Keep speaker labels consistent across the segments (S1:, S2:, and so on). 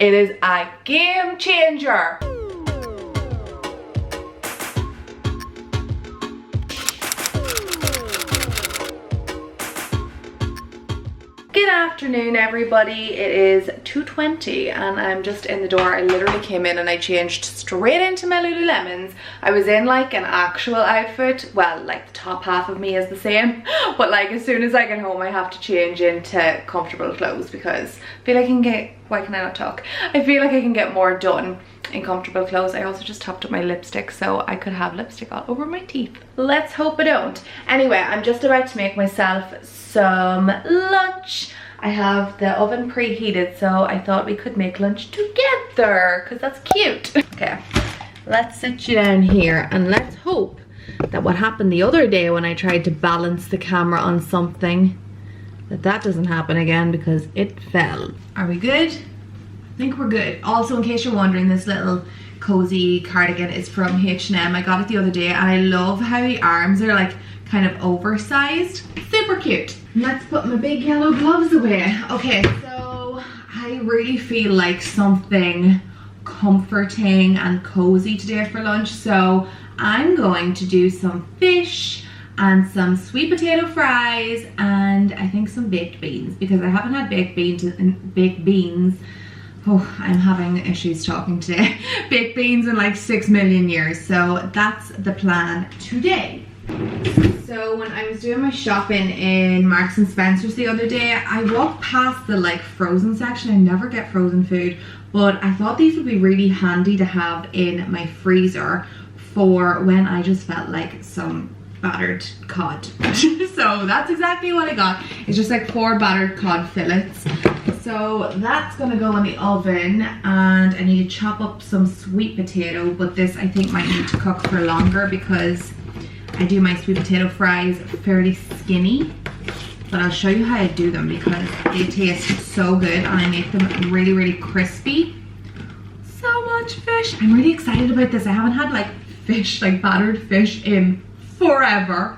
S1: It is a game changer. Good afternoon everybody, it is 2:20 and I'm just in the door. I literally came in and I changed straight into my Lululemons. I was in like an actual outfit, well like the top half of me is the same, but like as soon as I get home I have to change into comfortable clothes because I feel like I can get, why can I not talk? I feel like I can get more done in comfortable clothes. I also just topped up my lipstick so I could have lipstick all over my teeth. Let's hope I don't. Anyway, I'm just about to make myself some lunch. I have the oven preheated so I thought we could make lunch together because that's cute. Okay, let's sit you down here and let's hope that what happened the other day when I tried to balance the camera on something, that doesn't happen again because it fell. Are we good? I think we're good. Also, in case you're wondering, this little cozy cardigan is from H&M. I got it the other day and I love how the arms are like kind of oversized. Super cute. Let's put my big yellow gloves away. Okay, so I really feel like something comforting and cozy today for lunch. So I'm going to do some fish and some sweet potato fries and I think some baked beans because I haven't had baked beans. Oh, I'm having issues talking today. Baked beans in like 6 million years. So that's the plan today. So when I was doing my shopping in Marks and Spencer's the other day, I walked past the like frozen section. I never get frozen food, but I thought these would be really handy to have in my freezer for when I just felt like some battered cod. So that's exactly what I got. It's just like 4 battered cod fillets. So that's gonna go in the oven and I need to chop up some sweet potato, but this I think might need to cook for longer because I do my sweet potato fries fairly skinny, but I'll show you how I do them because they taste so good and I make them really, really crispy. So much fish. I'm really excited about this. I haven't had like fish, like battered fish in forever.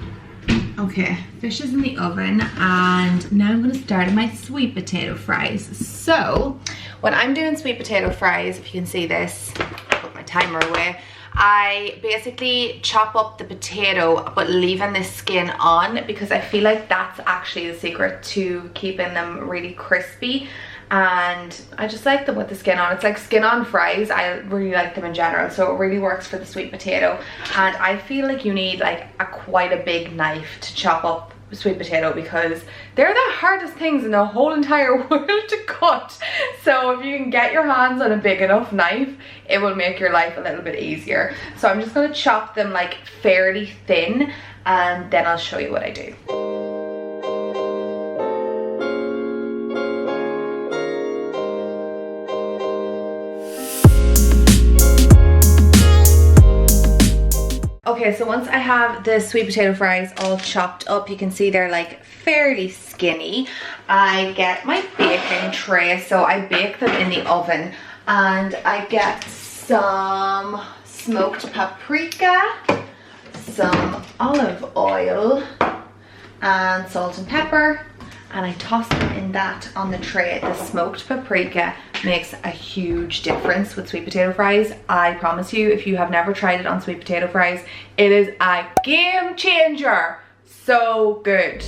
S1: Okay, fish is in the oven and now I'm gonna start my sweet potato fries. So when I'm doing sweet potato fries, if you can see this, I'll put my timer away. I basically chop up the potato but leaving the skin on because I feel like that's actually the secret to keeping them really crispy, and I just like them with the skin on. It's like skin on fries. I really like them in general, so it really works for the sweet potato. And I feel like you need like quite a big knife to chop up sweet potato because they're the hardest things in the whole entire world to cut. So if you can get your hands on a big enough knife, it will make your life a little bit easier. So I'm just going to chop them like fairly thin and then I'll show you what I do. Okay, so once I have the sweet potato fries all chopped up, you can see they're like fairly skinny. I get my baking tray, so I bake them in the oven, and I get some smoked paprika, some olive oil, and salt and pepper, and I toss them in that on the tray. The smoked paprika makes a huge difference with sweet potato fries. I promise you, if you have never tried it on sweet potato fries, it is a game changer. So good.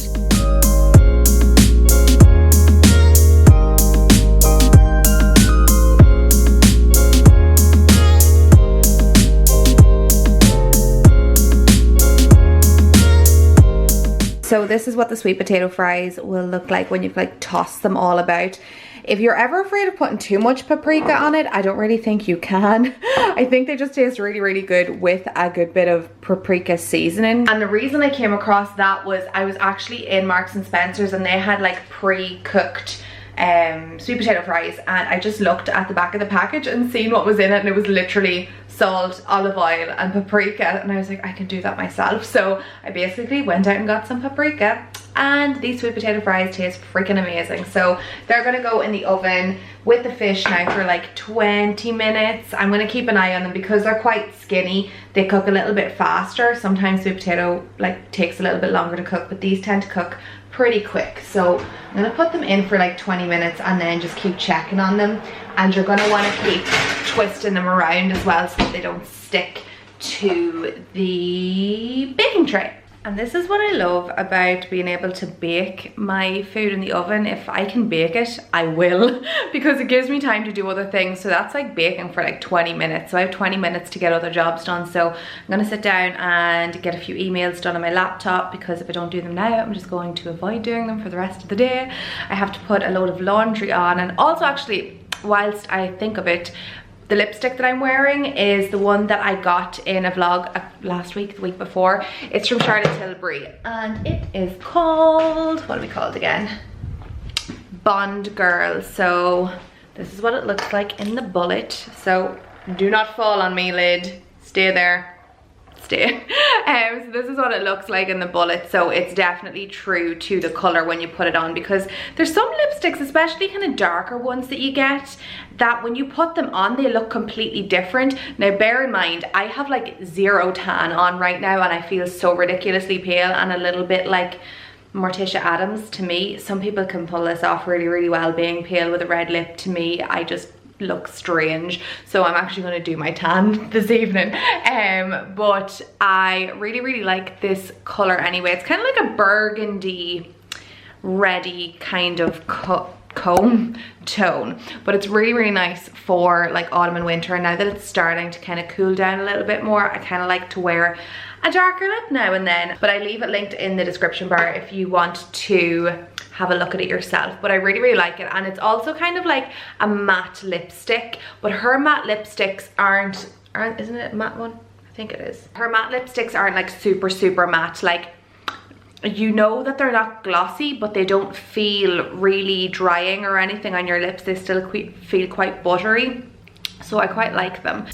S1: So this is what the sweet potato fries will look like when you've like tossed them all about. If you're ever afraid of putting too much paprika on it, I don't really think you can. I think they just taste really, really good with a good bit of paprika seasoning. And the reason I came across that was I was actually in Marks and Spencer's and they had like pre-cooked sweet potato fries, and I just looked at the back of the package and seen what was in it, and it was literally salt, olive oil and paprika, and I was like, I can do that myself. So I basically went out and got some paprika, and these sweet potato fries taste freaking amazing. So they're gonna go in the oven with the fish now for like 20 minutes. I'm gonna keep an eye on them because they're quite skinny. They cook a little bit faster. Sometimes sweet potato like takes a little bit longer to cook, but these tend to cook pretty quick. So I'm gonna put them in for like 20 minutes and then just keep checking on them. And you're gonna wanna keep twisting them around as well so that they don't stick to the baking tray. And this is what I love about being able to bake my food in the oven. If I can bake it, I will, because it gives me time to do other things. So that's like baking for like 20 minutes. So I have 20 minutes to get other jobs done. So I'm gonna sit down and get a few emails done on my laptop, because if I don't do them now, I'm just going to avoid doing them for the rest of the day. I have to put a load of laundry on. And also, actually, whilst I think of it, the lipstick that I'm wearing is the one that I got in a vlog last week, the week before. It's from Charlotte Tilbury and it is called, what are we called again? Bond Girl. So this is what it looks like in the bullet. So do not fall on me, lid. Stay there. Stay. So this is what it looks like in the bullet. So it's definitely true to the color when you put it on, because there's some lipsticks, especially kind of darker ones that you get, that when you put them on they look completely different. Now bear in mind, I have like zero tan on right now and I feel so ridiculously pale and a little bit like Morticia Addams to me. Some people can pull this off really, really well, being pale with a red lip. To me, I just look strange. So I'm actually going to do my tan this evening. But I really, really like this color anyway. It's kind of like a burgundy, reddy kind of comb tone, but it's really, really nice for like autumn and winter. And now that it's starting to kind of cool down a little bit more, I kind of like to wear a darker lip now and then. But I leave it linked in the description bar if you want to have a look at it yourself. But I really, really like it. And it's also kind of like a matte lipstick, but her matte lipsticks aren't, isn't it a matte one? I think it is. Her matte lipsticks aren't like super, super matte. Like, you know that they're not glossy, but they don't feel really drying or anything on your lips. They still feel quite buttery. So I quite like them.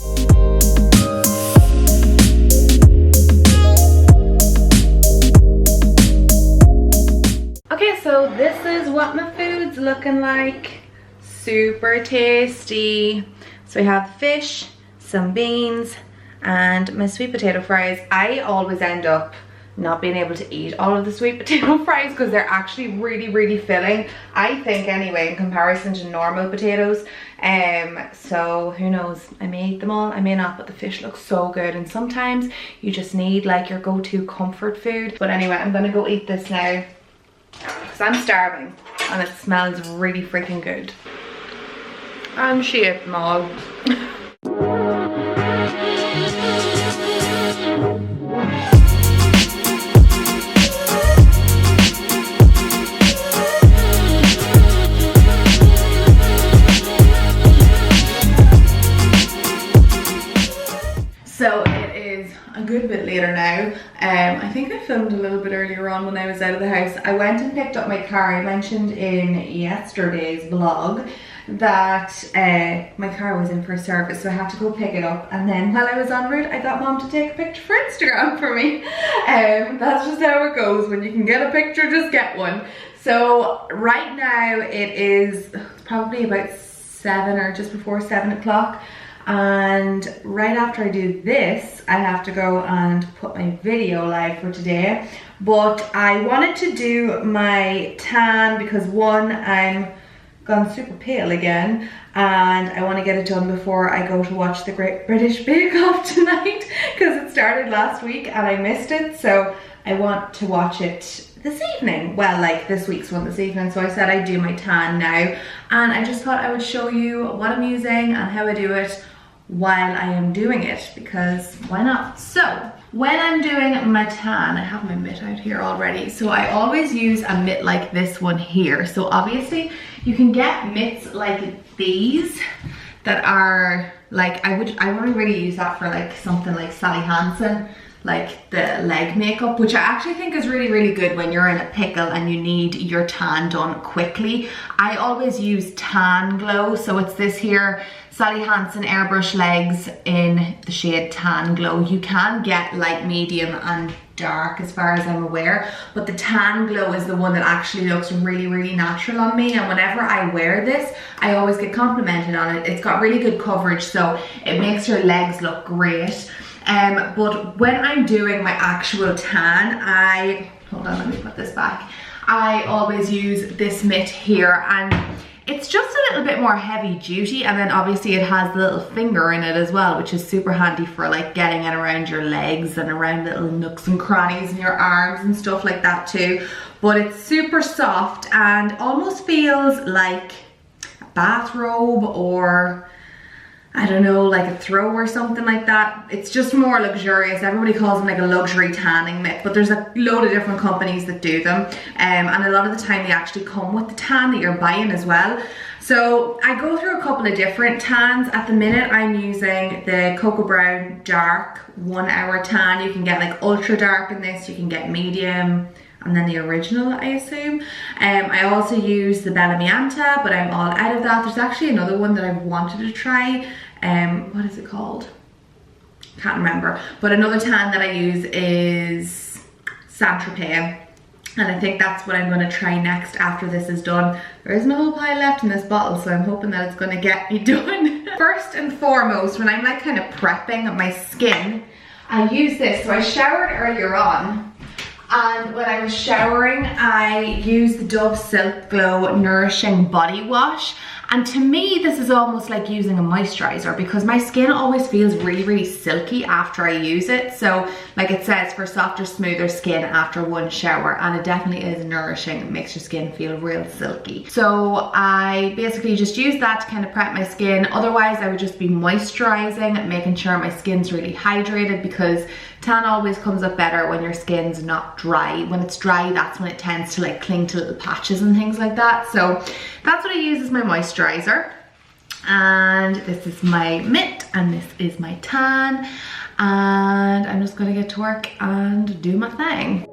S1: Okay, so this is what my food's looking like. Super tasty. So we have fish, some beans, and my sweet potato fries. I always end up not being able to eat all of the sweet potato fries because they're actually really, really filling, I think, anyway, in comparison to normal potatoes. So who knows, I may eat them all, I may not, but the fish looks so good. And sometimes you just need like your go-to comfort food. But anyway, I'm gonna go eat this now because I'm starving and it smells really freaking good. And she ate them all. So it is a good bit later now. I think I filmed a little bit earlier on when I was out of the house. I went and picked up my car. I mentioned in yesterday's vlog that my car was in for service, so I had to go pick it up. And then while I was en route, I got Mom to take a picture for Instagram for me. That's just how it goes. When you can get a picture, just get one. So right now it is probably about 7 or just before 7 o'clock. And right after I do this, I have to go and put my video live for today. But I wanted to do my tan because one, I'm gone super pale again, and I want to get it done before I go to watch the Great British Bake Off tonight because it started last week and I missed it. So I want to watch it this evening, well, like this week's one this evening. So I said I'd do my tan now, and I just thought I would show you what I'm using and how I do it while I am doing it, because why not? So when I'm doing my tan, I have my mitt out here already. So I always use a mitt like this one here. So obviously you can get mitts like these that are like, I would really use that for like something like Sally Hansen, like the leg makeup, which I actually think is really, really good when you're in a pickle and you need your tan done quickly. I always use Tan Glow. So it's this here, Sally Hansen Airbrush Legs in the shade Tan Glow. You can get light, medium and dark as far as I'm aware, but the Tan Glow is the one that actually looks really, really natural on me. And whenever I wear this, I always get complimented on it. It's got really good coverage, so it makes your legs look great. But when I'm doing my actual tan, hold on, let me put this back. I always use this mitt here, and it's just a little bit more heavy duty, and then obviously it has the little finger in it as well, which is super handy for like getting it around your legs and around little nooks and crannies in your arms and stuff like that too. But it's super soft and almost feels like a bathrobe, or I don't know, like a throw or something like that. It's just more luxurious. Everybody calls them like a luxury tanning mitt, but there's a load of different companies that do them. And a lot of the time they actually come with the tan that you're buying as well. So I go through a couple of different tans. At the minute I'm using the Cocoa Brown Dark 1 hour tan. You can get like ultra dark in this, you can get medium, and then the original, I assume. I also use the Bella Mianta, but I'm all out of that. There's actually another one that I wanted to try. What is it called? Can't remember. But another tan that I use is Saint Tropez, and I think that's what I'm gonna try next after this is done. There isn't a whole pile left in this bottle, so I'm hoping that it's gonna get me done. First and foremost, when I'm like kind of prepping my skin, I use this. So I showered earlier on, and when I was showering, I used the Dove Silk Glow Nourishing Body Wash. And to me, this is almost like using a moisturizer, because my skin always feels really, really silky after I use it. So like it says, for softer, smoother skin after one shower, and it definitely is nourishing. It makes your skin feel real silky. So I basically just use that to kind of prep my skin. Otherwise, I would just be moisturizing, making sure my skin's really hydrated, because tan always comes up better when your skin's not dry. When it's dry, that's when it tends to like cling to little patches and things like that. So that's what I use as my moisturizer. And this is my mitt, and this is my tan. And I'm just gonna get to work and do my thing.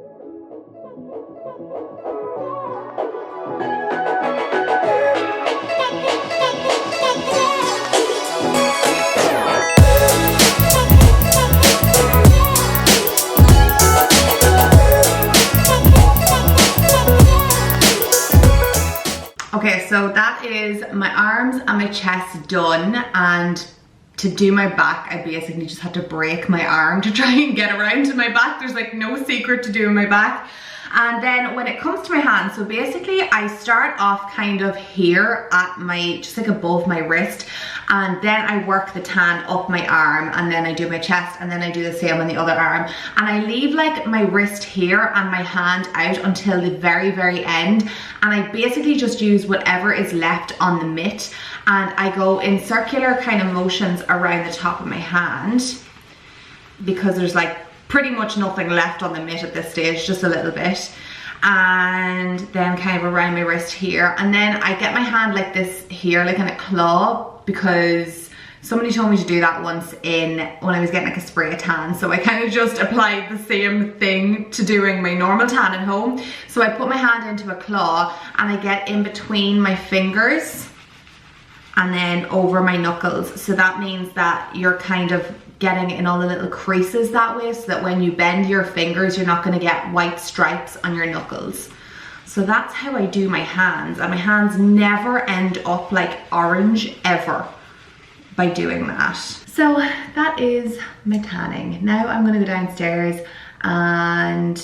S1: Okay, so that is my arms and my chest done, and to do my back, I basically just had to break my arm to try and get around to my back. There's like no secret to doing my back. And then when it comes to my hands, so basically I start off kind of here at my, just like above my wrist, and then I work the tan up my arm, and then I do my chest, and then I do the same on the other arm. And I leave like my wrist here and my hand out until the very, very end. And I basically just use whatever is left on the mitt, and I go in circular kind of motions around the top of my hand, because there's like pretty much nothing left on the mitt at this stage, just a little bit. And then kind of around my wrist here, and then I get my hand like this here, like in a claw, because somebody told me to do that once when I was getting like a spray of tan. So I kind of just applied the same thing to doing my normal tan at home. So I put my hand into a claw, and I get in between my fingers and then over my knuckles. So that means that you're kind of getting in all the little creases that way, so that when you bend your fingers, you're not going to get white stripes on your knuckles. So that's how I do my hands, and my hands never end up like orange ever by doing that. So that is my tanning. Now I'm going to go downstairs and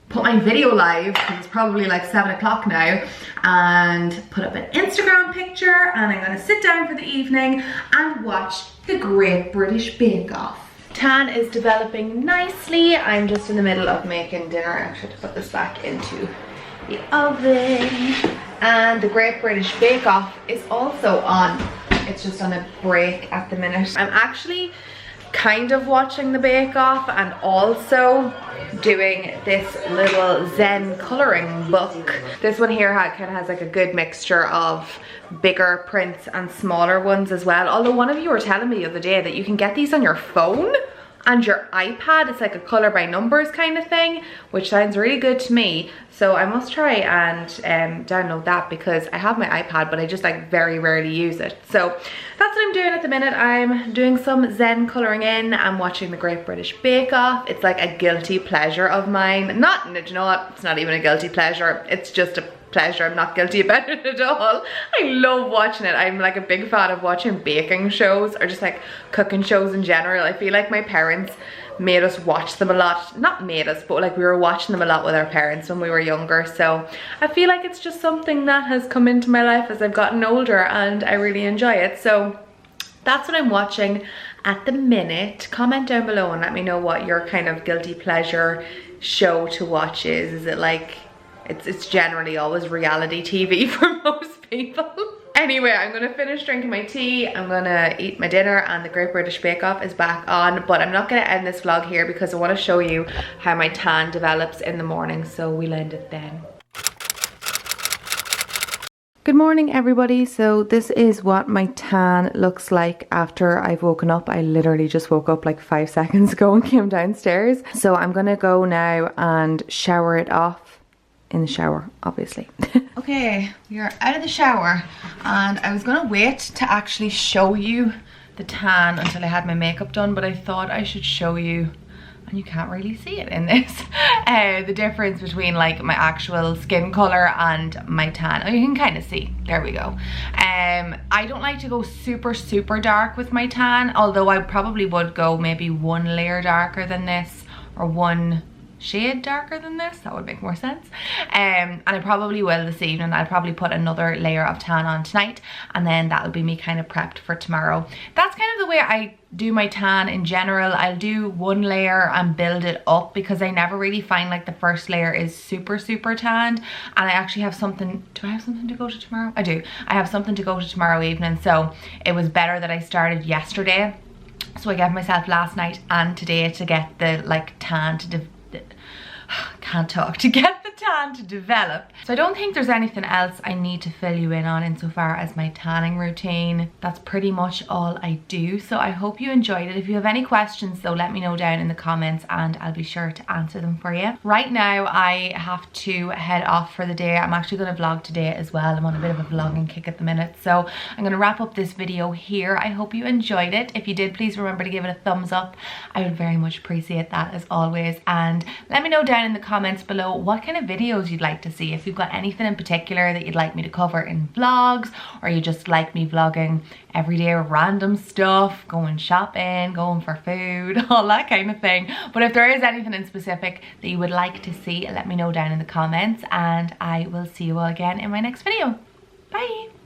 S1: put my video live, because it's probably like 7 o'clock now, and put up an Instagram picture, and I'm gonna sit down for the evening and watch the Great British Bake Off. Tan is developing nicely. I'm just in the middle of making dinner. I actually have to put this back into the oven. And the Great British Bake Off is also on. It's just on a break at the minute. I'm actually kind of watching the Bake Off and also doing this little Zen coloring book. This one here kind of has like a good mixture of bigger prints and smaller ones as well. Although one of you were telling me the other day that you can get these on your phone and your iPad. It's like a color by numbers kind of thing, which sounds really good to me. So I must try and download that, because I have my iPad, but I just like very rarely use it. So that's what I'm doing at the minute. I'm doing some Zen coloring in. I'm watching the Great British Bake Off. It's like a guilty pleasure of mine. You know what? It's not even a guilty pleasure. It's just a pleasure. I'm not guilty about it at all. I love watching it. I'm like a big fan of watching baking shows, or just like cooking shows in general. I feel like my parents made us watch them a lot. Not made us, but like we were watching them a lot with our parents when we were younger. So I feel like it's just something that has come into my life as I've gotten older, and I really enjoy it. So that's what I'm watching at the minute. Comment down below and let me know what your kind of guilty pleasure show to watch is. Is it like, it's generally always reality TV for most people. Anyway, I'm gonna finish drinking my tea, I'm gonna eat my dinner, and the Great British Bake Off is back on, but I'm not gonna end this vlog here because I wanna show you how my tan develops in the morning, so we'll end it then. Good morning everybody. So this is what my tan looks like after I've woken up. I literally just woke up like 5 seconds ago and came downstairs. So I'm gonna go now and shower it off in the shower, obviously. Okay, we are out of the shower, and I was gonna wait to actually show you the tan until I had my makeup done, but I thought I should show you, and you can't really see it in this, the difference between like my actual skin color and my tan. Oh, you can kind of see, there we go. I don't like to go super dark with my tan, although I probably would go maybe one layer darker than this, or one shade darker than this. That would make more sense. And I probably will this evening. I'll probably put another layer of tan on tonight, and then that'll be me kind of prepped for tomorrow. That's kind of the way I do my tan in general. I'll do one layer and build it up, because I never really find like the first layer is super tanned. And I actually have something, do I have something to go to tomorrow? I do. I have something to go to tomorrow evening, so it was better that I started yesterday. So I gave myself last night and today to get the like tan to to get the tan to develop. So I don't think there's anything else I need to fill you in on insofar as my tanning routine. That's pretty much all I do. So I hope you enjoyed it. If you have any questions though, let me know down in the comments and I'll be sure to answer them for you. Right now I have to head off for the day. I'm actually going to vlog today as well. I'm on a bit of a vlogging kick at the minute. So I'm going to wrap up this video here. I hope you enjoyed it. If you did, please remember to give it a thumbs up. I would very much appreciate that as always. And let me know down in the comments below what kind of videos you'd like to see. If you've got anything in particular that you'd like me to cover in vlogs, or you just like me vlogging everyday random stuff, going shopping, going for food, all that kind of thing. But if there is anything in specific that you would like to see, let me know down in the comments, and I will see you all again in my next video. Bye!